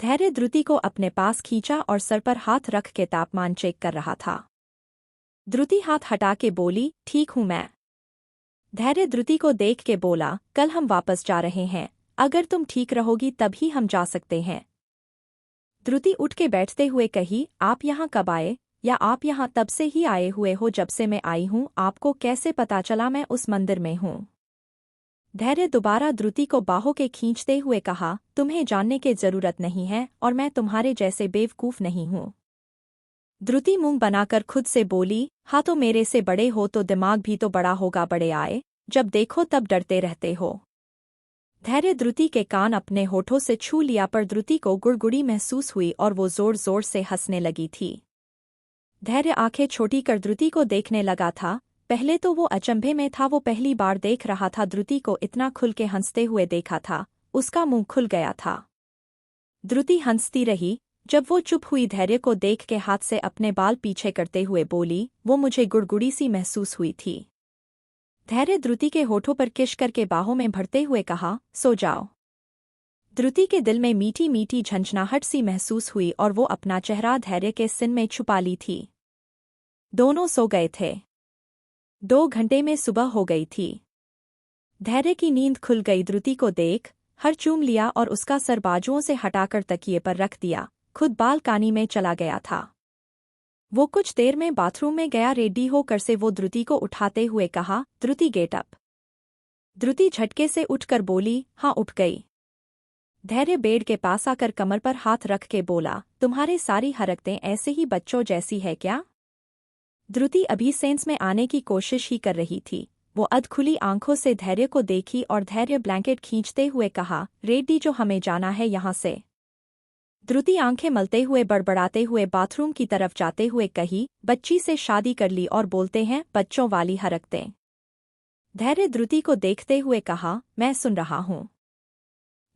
धैर्य द्रुति को अपने पास खींचा और सर पर हाथ रख के तापमान चेक कर रहा था। द्रुति हाथ हटा के बोली, ठीक हूं मैं। धैर्य द्रुति को देख के बोला, कल हम वापस जा रहे हैं, अगर तुम ठीक रहोगी तभी हम जा सकते हैं। द्रुति उठ के बैठते हुए कही, आप यहाँ कब आए, या आप यहाँ तब से ही आए हुए हो जब से मैं आई हूँ, आपको कैसे पता चला मैं उस मंदिर में हूँ। धैर्य दोबारा द्रुति को बाहों के खींचते हुए कहा, तुम्हें जानने की जरूरत नहीं है और मैं तुम्हारे जैसे बेवकूफ नहीं हूँ। द्रुति मुंह बनाकर खुद से बोली, हाँ तो मेरे से बड़े हो तो दिमाग भी तो बड़ा होगा, बड़े आए, जब देखो तब डरते रहते हो। धैर्य द्रुति के कान अपने होठों से छू लिया पर द्रुति को गुड़गुड़ी महसूस हुई और वो जोर जोर से हंसने लगी थी। धैर्य आंखें छोटी कर द्रुति को देखने लगा था। पहले तो वो अचंभे में था, वो पहली बार देख रहा था द्रुति को इतना खुल के हंसते हुए देखा था, उसका मुंह खुल गया था। द्रुति हंसती रही। जब वो चुप हुई धैर्य को देख के हाथ से अपने बाल पीछे करते हुए बोली, वो मुझे गुड़गुड़ी सी महसूस हुई थी। धैर्य द्रुति के होठों पर किश करके बाहों में भरते हुए कहा, सो जाओ। द्रुति के दिल में मीठी मीठी झंझनाहट सी महसूस हुई और वो अपना चेहरा धैर्य के सिन में छुपा ली थी। दोनों सो गए थे। 2 घंटे में सुबह हो गई थी। धैर्य की नींद खुल गई। द्रुति को देख हर चूम लिया और उसका सर बाजुओं से हटाकर तकिए पर रख दिया, खुद बालकनी में चला गया था। वो कुछ देर में बाथरूम में गया। रेडी होकर से वो द्रुति को उठाते हुए कहा, द्रुति गेट अप। द्रुति झटके से उठकर बोली, हाँ उठ गई। धैर्य बेड के पास आकर कमर पर हाथ रख के बोला, तुम्हारी सारी हरकतें ऐसे ही बच्चों जैसी है क्या। द्रुति अभी सेंस में आने की कोशिश ही कर रही थी। वो अधखुली आंखों से धैर्य को देखी और धैर्य ब्लैंकेट खींचते हुए कहा, रेडी जो हमें जाना है यहाँ से। द्रुति आंखें मलते हुए बड़बड़ाते हुए बाथरूम की तरफ जाते हुए कही, बच्ची से शादी कर ली और बोलते हैं बच्चों वाली हरकतें। धैर्य द्रुति को देखते हुए कहा, मैं सुन रहा हूँ।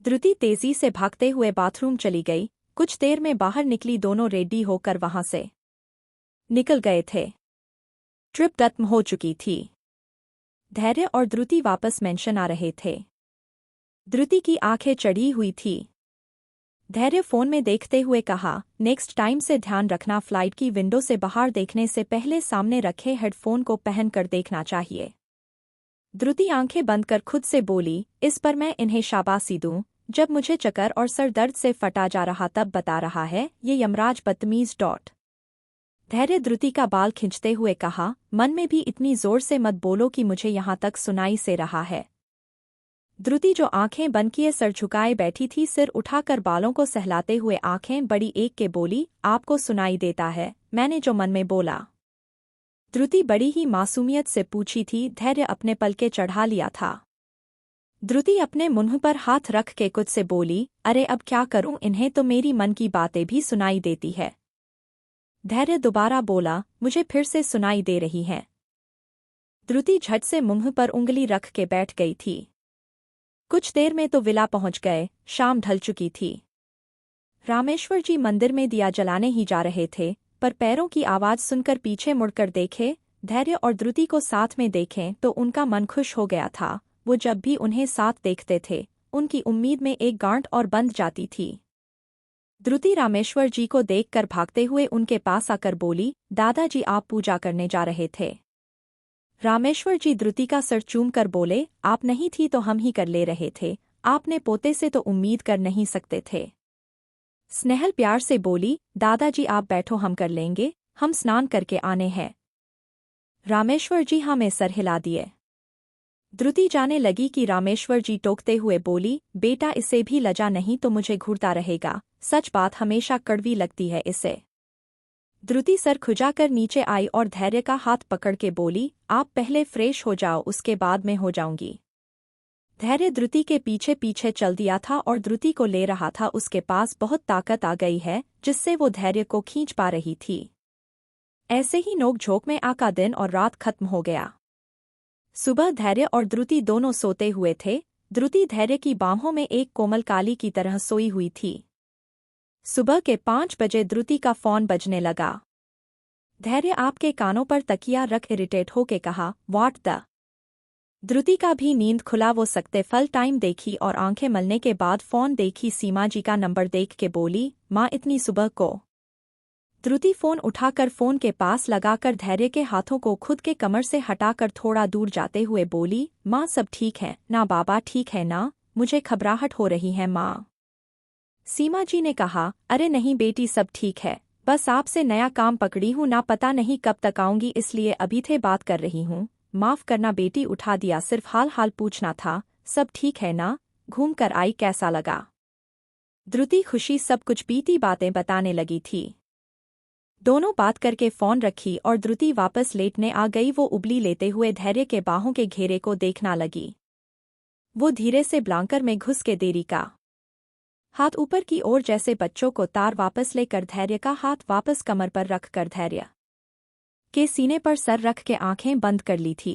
द्रुति तेजी से भागते हुए बाथरूम चली गई। कुछ देर में बाहर निकली। दोनों रेडी होकर वहां से निकल गए थे। ट्रिप खत्म हो चुकी थी। धैर्य और द्रुति वापस मेंशन आ रहे थे। द्रुति की आंखें चढ़ी हुई थी। धैर्य फोन में देखते हुए कहा, नेक्स्ट टाइम से ध्यान रखना, फ्लाइट की विंडो से बाहर देखने से पहले सामने रखे हेडफोन को पहनकर देखना चाहिए। द्रुति आंखें बंद कर खुद से बोली, इस पर मैं इन्हें शाबाशी दूं, जब मुझे चक्कर और सर दर्द से फटा जा रहा तब बता रहा है ये यमराज बदतमीज। धैर्य द्रुति का बाल खींचते हुए कहा, मन में भी इतनी जोर से मत बोलो कि मुझे यहाँ तक सुनाई से रहा है। द्रुति जो आंखें बंद किए सर झुकाए बैठी थी, सिर उठाकर बालों को सहलाते हुए आंखें बड़ी एक के बोली, आपको सुनाई देता है मैंने जो मन में बोला। द्रुति बड़ी ही मासूमियत से पूछी थी। धैर्य अपने पलके चढ़ा लिया था। द्रुति अपने मुंह पर हाथ रख के कुछ से बोली, अरे अब क्या करूं, इन्हें तो मेरी मन की बातें भी सुनाई देती है। धैर्य दोबारा बोला, मुझे फिर से सुनाई दे रही हैं। द्रुति झट से मुंह पर उंगली रख के बैठ गई थी। कुछ देर में तो विला पहुंच गए। शाम ढल चुकी थी। रामेश्वर जी मंदिर में दिया जलाने ही जा रहे थे, पर पैरों की आवाज सुनकर पीछे मुड़कर देखे। धैर्य और द्रुति को साथ में देखें तो उनका मन खुश हो गया था। वो जब भी उन्हें साथ देखते थे, उनकी उम्मीद में एक गांठ और बंध जाती थी। द्रुति रामेश्वर जी को देखकर भागते हुए उनके पास आकर बोली, दादाजी आप पूजा करने जा रहे थे। रामेश्वर जी द्रुति का सर चूम कर बोले, आप नहीं थी तो हम ही कर ले रहे थे, आपने पोते से तो उम्मीद कर नहीं सकते थे। स्नेहल प्यार से बोली, दादाजी आप बैठो हम कर लेंगे, हम स्नान करके आने हैं। रामेश्वर जी हाँ में सर हिला दिए। द्रुति जाने लगी कि रामेश्वर जी टोकते हुए बोली, बेटा इसे भी लजा नहीं तो मुझे घूरता रहेगा, सच बात हमेशा कड़वी लगती है इसे। द्रुति सर खुजाकर नीचे आई और धैर्य का हाथ पकड़ के बोली, आप पहले फ्रेश हो जाओ उसके बाद मैं हो जाऊंगी। धैर्य द्रुति के पीछे पीछे चल दिया था और द्रुति को ले रहा था। उसके पास बहुत ताकत आ गई है जिससे वो धैर्य को खींच पा रही थी। ऐसे ही नोक-झोंक में आका दिन और रात खत्म हो गया। सुबह धैर्य और द्रुति दोनों सोते हुए थे। द्रुति धैर्य की बाहों में एक कोमल काली की तरह सोई हुई थी। सुबह के 5 बजे द्रुति का फोन बजने लगा। धैर्य आपके कानों पर तकिया रख इरिटेट होके कहा, व्हाट द। धृति का भी नींद खुला। वो सकते फल टाइम देखी और आंखें मलने के बाद फ़ोन देखी। सीमा जी का नंबर देख के बोली, माँ इतनी सुबह को? धृति फ़ोन उठाकर फ़ोन के पास लगाकर धैर्य के हाथों को खुद के कमर से हटाकर थोड़ा दूर जाते हुए बोली, माँ सब ठीक है ना? बाबा ठीक है ना? मुझे घबराहट हो रही है माँ। सीमा जी ने कहा, अरे नहीं बेटी सब ठीक है, बस आपसे नया काम पकड़ी हूँ ना, पता नहीं कब तक आऊंगी इसलिए अभी थे बात कर रही हूँ। माफ़ करना बेटी, उठा दिया, सिर्फ हाल हाल पूछना था। सब ठीक है ना? घूम कर आई, कैसा लगा? धृति खुशी सब कुछ बीती बातें बताने लगी थी। दोनों बात करके फ़ोन रखी और धृति वापस लेटने आ गई। वो उबली लेते हुए धैर्य के बाहों के घेरे को देखना लगी। वो धीरे से ब्लांकर में घुस के देरी का हाथ ऊपर की ओर जैसे बच्चों को तार वापस लेकर धैर्य का हाथ वापस कमर पर रख कर धैर्य के सीने पर सर रख के आंखें बंद कर ली थी।